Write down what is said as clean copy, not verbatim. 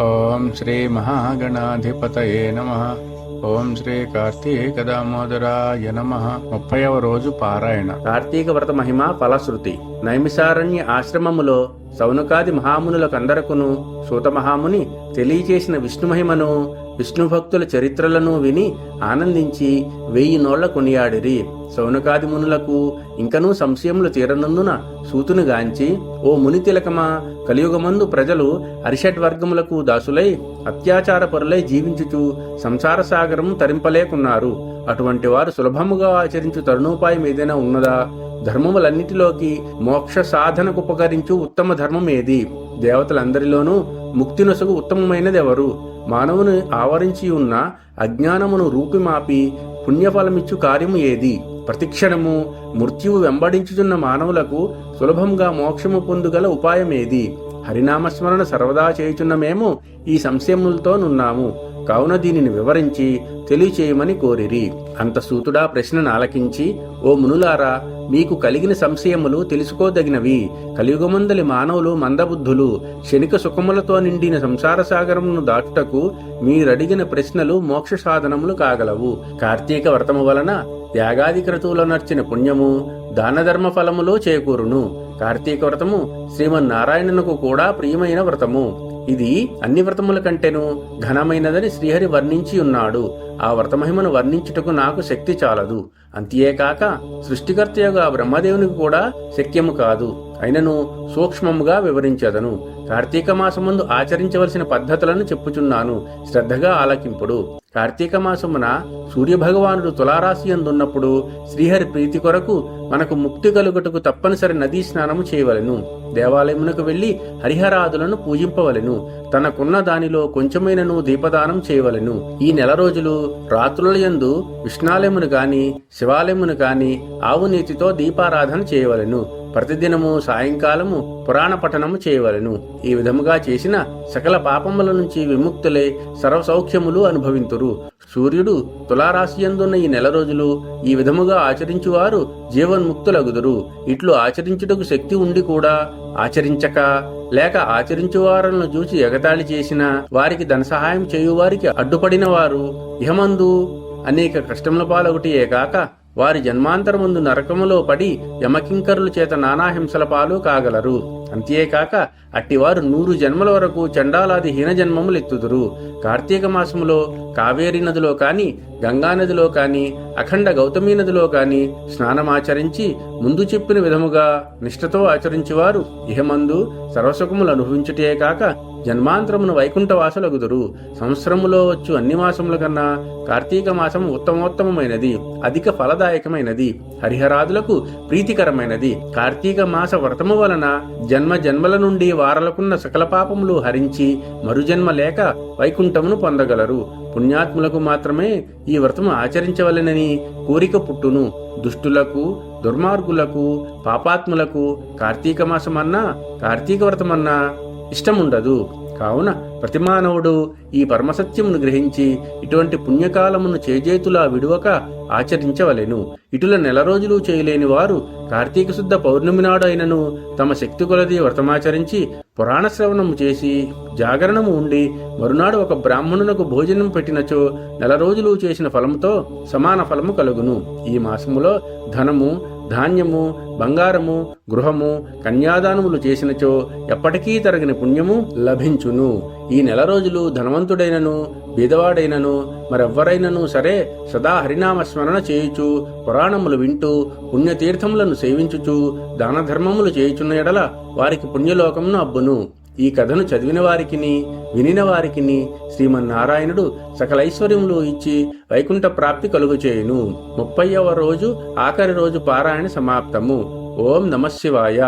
ఓం శ్రీ మహాగణాధిపతయే నమః. ఓం శ్రీ కార్తీక దామోదరాయ నమః. 30వ రోజు పారాయణ. కార్తీక వ్రత మహిమ ఫలశ్రుతి. నైమిసారణ్య ఆశ్రమములో సౌనకాది మహామునులకందరకును సూత మహాముని తెలియచేసిన విష్ణు మహిమను విష్ణు భక్తుల చరిత్రలను విని ఆనందించి 1000 నోళ్ల కొనియాడిరి. సౌనకాది మునులకు ఇంకనూ సంశయములు తీరనందున సూతుని గాంచి, ఓ ముని తిలకమా, కలియుగమందు ప్రజలు అరిషడ్వర్గములకు దాసులై అత్యాచార పరులై జీవించుచు సంసార సాగరం తరింపలేకున్నారు. అటువంటి వారు సులభముగా ఆచరించు తరుణోపాయం ఏదైనా ఉన్నదా? ధర్మములన్నిటిలోకి మోక్ష సాధనకు ఉపకరించు ఉత్తమ ధర్మం ఏది? దేవతలందరిలోనూ ముక్తి నొసగు ఉత్తమమైనదెవరు? మానవుని ఆవరించి ఉన్న అజ్ఞానమును రూపిమాపి పుణ్యఫలమిచ్చు కార్యము ఏది? ప్రతిక్షణము మృత్యువు వెంబడించుచున్న మానవులకు సులభంగా మోక్షము పొందుగల ఉపాయమేది? హరినామస్మరణ సర్వదా చేయుచున్న మేము ఈ సంశయములతోనున్నాము. కావున దీనిని వివరించి తెలియచేయమని కోరిరి. అంత సూతుడా ప్రశ్నను ఆలకించి, ఓ మునులారా, మీకు కలిగిన సంశయములు తెలుసుకోదగినవి. కలియుగమందలి మానవులు మందబుద్ధులు. క్షణిక సుఖములతో నిండిన సంసార సాగరమును దాటుటకు మీరడిగిన ప్రశ్నలు మోక్ష సాధనములు కాగలవు. కార్తీక వ్రతము వలన యాగాది క్రతువుల నర్చిన పుణ్యము దానధర్మ ఫలములో చేకూరును. కార్తీక వ్రతము శ్రీమన్నారాయణునకు కూడా ప్రియమైన వ్రతము. ఇది అన్ని వ్రతముల కంటేను ఘనమైనదని శ్రీహరి వర్ణించి ఉన్నాడు. ఆ వ్రతమహిమను వర్ణించుటకు నాకు శక్తి చాలదు. అంతేకాక సృష్టికర్తగా బ్రహ్మదేవునికి కూడా శక్యము కాదు. అయినను సూక్ష్మముగా వివరించదను. కార్తీక మాసమందు ఆచరించవలసిన పద్ధతులను చెప్పుచున్నాను, శ్రద్ధగా ఆలకింపుడు. కార్తీక మాసమున సూర్యభగవానుడు తులారాశి అందున్నప్పుడు శ్రీహరి ప్రీతి కొరకు మనకు ముక్తి కలుగుటకు తప్పనిసరి నదీ స్నానము చేయవలెను. దేవాలయమునకు వెళ్లి హరిహరాదులను పూజింపవలెను. తనకున్న దానిలో కొంచెమైనను దీపదానం చేయవలెను. ఈ నెల రోజులు రాత్రుల యందు విష్ణాలయమును గాని శివాలయమును గాని ఆవు నీతితో దీపారాధన చేయవలెను. ప్రతిదినము సాయంకాలము పురాణ పఠనము చేయవలెను. ఈ విధముగా చేసిన సకల పాపముల నుంచి విముక్తులై సర్వసౌఖ్యములు అనుభవింతురు. సూర్యుడు తులారాశియందున్న ఈ నెల రోజులు ఈ విధముగా ఆచరించువారు జీవన్ముక్తులగుదురు. ఇట్లు ఆచరించుటకు శక్తి ఉండి కూడా ఆచరించక, లేక ఆచరించువారులను చూచి ఎగతాళి చేసిన వారికి ధన సహాయం చేయువారికి అడ్డుపడిన వారు ఇహమందు అనేక కష్టముల పాలొకటియే కాక వారి జన్మాంతరముందు నరకములో పడి యమకింకరుల చేత నానా హింసల పాలు కాగలరు. అంతేకాక అట్టివారు 100 జన్మల వరకు చండాలాది హీన జన్మములెత్తుదురు. కార్తీక మాసములో కావేరీ నదిలో కాని గంగానదిలో కాని అఖండ గౌతమీ నదిలో కాని స్నానమాచరించి ముందు చెప్పిన విధముగా నిష్ఠతో ఆచరించువారు ఇహమందు సర్వసుఖములు అనుభవించుటే కాక జన్మాంతరమును వైకుంఠవాసులగుదురు. సంవత్సరములో వచ్చు అన్ని మాసముల కన్నా కార్తీక మాసం ఉత్తమోత్తమైనది, అధిక ఫలదాయకమైనది, హరిహరాదులకు ప్రీతికరమైనది. కార్తీక మాస వ్రతము వలన జన్మ జన్మల నుండి వారలకున్న సకల పాపములు హరించి మరుజన్మ లేక వైకుంఠమును పొందగలరు. పుణ్యాత్ములకు మాత్రమే ఈ వ్రతము ఆచరించవలెనని కోరిక పుట్టును. దుష్టులకు, దుర్మార్గులకు, పాపాత్ములకు కార్తీక మాసమన్నా కార్తీక వ్రతమన్నా ఇష్టముండదు. కావున ప్రతి మానవుడు ఈ పరమసత్యమును గ్రహించి ఇటువంటి పుణ్యకాలమును చేజేతులా విడువక ఆచరించవలెను. ఇటుల నెల రోజులు చేయలేని వారు కార్తీక శుద్ధ పౌర్ణమి నాడు అయినను తమ శక్తి కొలది వ్రతమాచరించి పురాణ శ్రవణము చేసి జాగరణము ఉండి మరునాడు ఒక బ్రాహ్మణునకు భోజనం పెట్టినచో నెల రోజులు చేసిన ఫలముతో సమాన ఫలము కలుగును. ఈ మాసములో ధనము, ధాన్యము, బంగారము, గృహము, కన్యాదానములు చేసినచో ఎప్పటికీ తరగని పుణ్యము లభించును. ఈ నెల రోజులు ధనవంతుడైనను బీదవాడైనను మరెవ్వరైనను సరే సదా హరినామస్మరణ చేయుచు పురాణములు వింటూ పుణ్యతీర్థములను సేవించుచు దాన ధర్మములు చేయుచున్న ఎడల వారికి పుణ్యలోకమును అబ్బును. ఈ కథను చదివిన వారికిని వినిన వారికిని శ్రీమన్నారాయణుడు సకలైశ్వర్యములు ఇచ్చి వైకుంఠ ప్రాప్తి కలుగుచేయును. 30వ రోజు ఆఖరి రోజు పారాయణ సమాప్తము. ఓం నమః శివాయ.